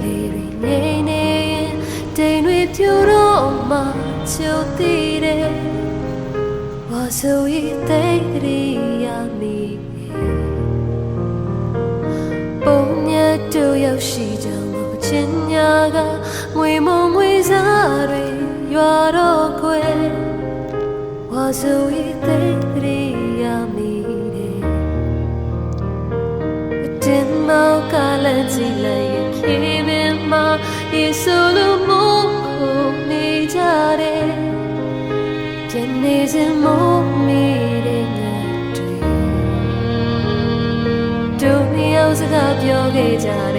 လေးတွေငြိမ်နေရင်တိမ်တွေပြိုတော့မှချိုသေးတယ်ဝါဆိုရီသိတိရမီပုံညတို့ရောက်ရှိကြလို့ချင်းညာကငွေမုံငွေစားတွေရွာတော့ခွဲဝါဆိုရီသိတိရမီတင်မောကလည်းကြည့်လိုက်ခေပင်မှာယေဆိုလိုမို့ကိုနေကြတယ်ပြန်နေစမို့မိတဲ့ညတွေတို့နှစ်ယောက်စကားပြောခဲ့ကြတယ်